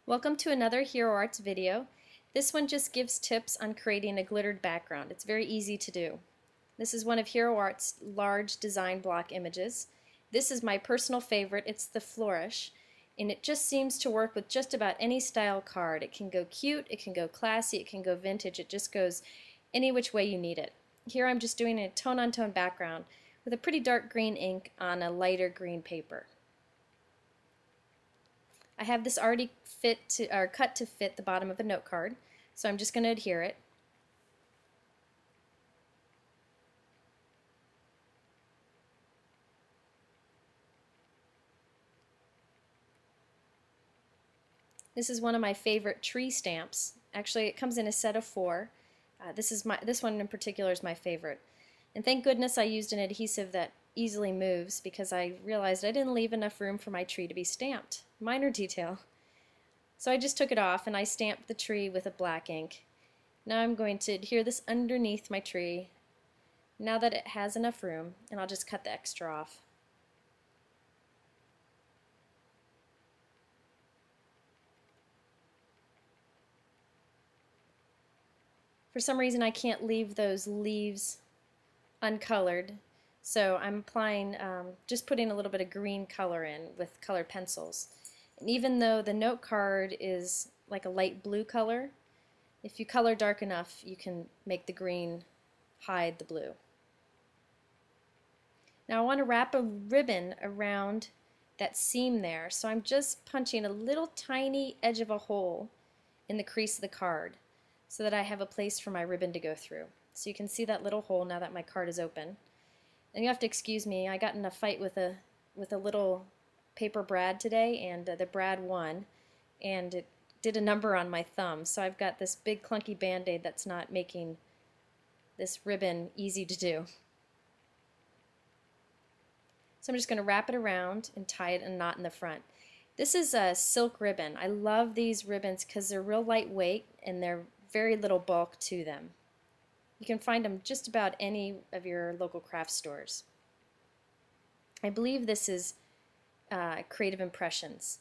Welcome to another Hero Arts video. This one just gives tips on creating a glittered background. It's very easy to do. This is one of Hero Arts' large design block images. This is my personal favorite. It's the Flourish, and it just seems to work with just about any style card. It can go cute, it can go classy, it can go vintage. It just goes any which way you need it. Here I'm just doing a tone-on-tone background with a pretty dark green ink on a lighter green paper. I have this already cut to fit the bottom of a note card, so I'm just going to adhere it. This is one of my favorite tree stamps. Actually, it comes in a set of 4. This one in particular is my favorite. And thank goodness I used an adhesive that easily moves, because I realized I didn't leave enough room for my tree to be stamped. Minor detail. So I just took it off and I stamped the tree with a black ink. Now I'm going to adhere this underneath my tree now that it has enough room, and I'll just cut the extra off. For some reason I can't leave those leaves uncolored, so I'm applying, just putting a little bit of green color in with colored pencils. And even though the note card is like a light blue color, if you color dark enough, you can make the green hide the blue. Now I want to wrap a ribbon around that seam there, so I'm just punching a little tiny edge of a hole in the crease of the card so that I have a place for my ribbon to go through. So you can see that little hole now that my card is open. And you have to excuse me, I got in a fight with a little paper brad today, and the brad won, and it did a number on my thumb. So I've got this big clunky band-aid that's not making this ribbon easy to do. So I'm just going to wrap it around and tie it in a knot in the front. This is a silk ribbon. I love these ribbons because they're real lightweight and they're very little bulk to them. You can find them just about any of your local craft stores. I believe this is Creative Impressions.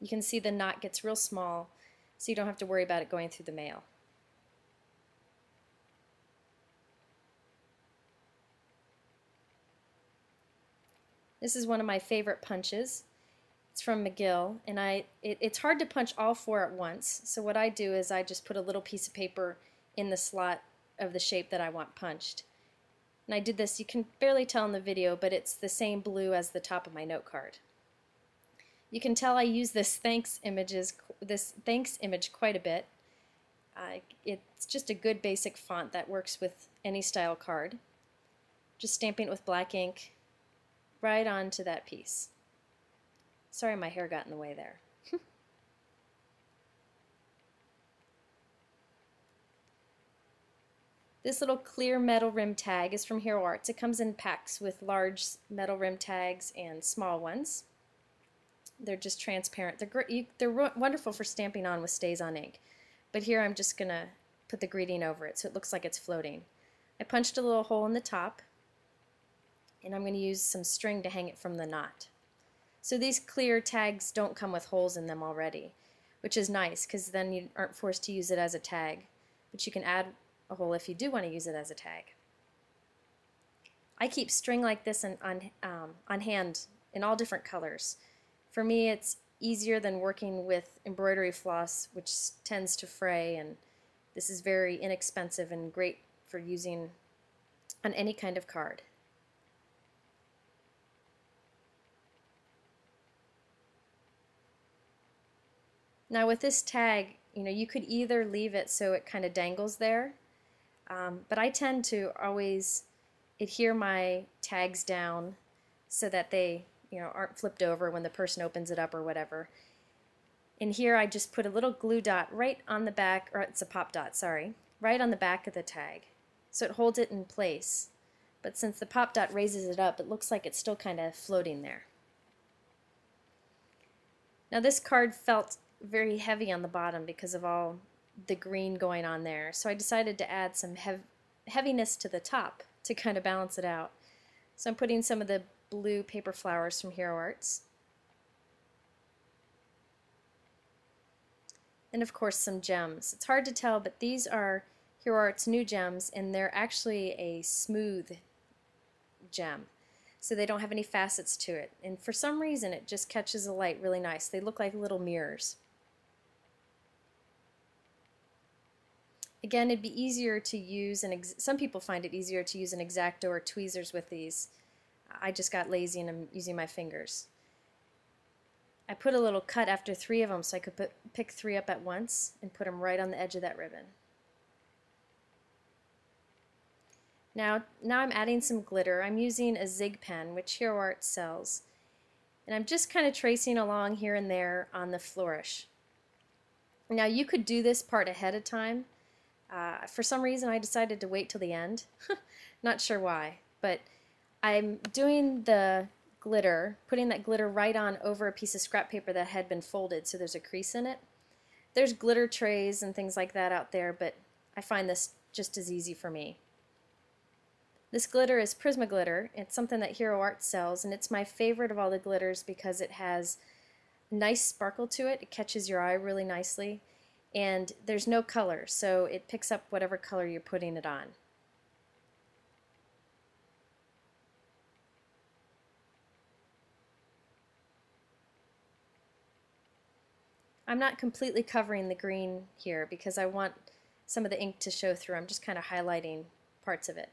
You can see the knot gets real small, so you don't have to worry about it going through the mail. This is one of my favorite punches. It's from McGill, and it's hard to punch all 4 at once, so what I do is I just put a little piece of paper in the slot of the shape that I want punched. And I did this, you can barely tell in the video, but it's the same blue as the top of my note card. You can tell I use this thanks image quite a bit. It's just a good basic font that works with any style card. Just stamping it with black ink right onto that piece. Sorry, my hair got in the way there. This little clear metal rim tag is from Hero Arts. It comes in packs with large metal rim tags and small ones. They're just transparent. They're wonderful for stamping on with Stays-On ink. But here I'm just going to put the greeting over it so it looks like it's floating. I punched a little hole in the top, and I'm going to use some string to hang it from the knot. So these clear tags don't come with holes in them already, which is nice because then you aren't forced to use it as a tag, but you can add a hole if you do want to use it as a tag. I keep string like this on hand in all different colors. For me, it's easier than working with embroidery floss, which tends to fray, and this is very inexpensive and great for using on any kind of card. Now with this tag, you could either leave it so it kind of dangles there, but I tend to always adhere my tags down so that they aren't flipped over when the person opens it up or whatever. And here I just put a little glue dot right on the back, or it's a pop dot, sorry, right on the back of the tag. So it holds it in place. But since the pop dot raises it up, it looks like it's still kind of floating there. Now this card felt very heavy on the bottom because of all the green going on there, so I decided to add some heaviness to the top to kind of balance it out. So I'm putting some of the blue paper flowers from Hero Arts. And of course some gems. It's hard to tell, but these are Hero Arts new gems, and they're actually a smooth gem. So they don't have any facets to it. And for some reason it just catches the light really nice. They look like little mirrors. Again, it'd be easier to use, some people find it easier to use an X-Acto or tweezers with these. I just got lazy and I'm using my fingers. I put a little cut after 3 of them so I could pick 3 up at once and put them right on the edge of that ribbon. Now I'm adding some glitter. I'm using a Zig pen, which Hero Arts sells. And I'm just kind of tracing along here and there on the flourish. Now you could do this part ahead of time. For some reason I decided to wait till the end. Not sure why, but I'm doing the glitter, putting that glitter right on over a piece of scrap paper that had been folded so there's a crease in it. There's glitter trays and things like that out there, but I find this just as easy for me. This glitter is Prismaglitter. It's something that Hero Arts sells, and it's my favorite of all the glitters because it has nice sparkle to it. It catches your eye really nicely, and there's no color, so it picks up whatever color you're putting it on. I'm not completely covering the green here because I want some of the ink to show through. I'm just kind of highlighting parts of it.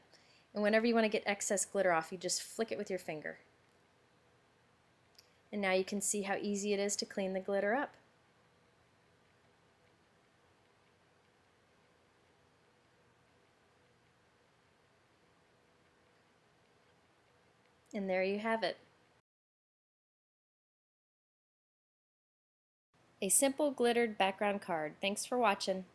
And whenever you want to get excess glitter off, you just flick it with your finger. And now you can see how easy it is to clean the glitter up. And there you have it. A simple glittered background card. Thanks for watching.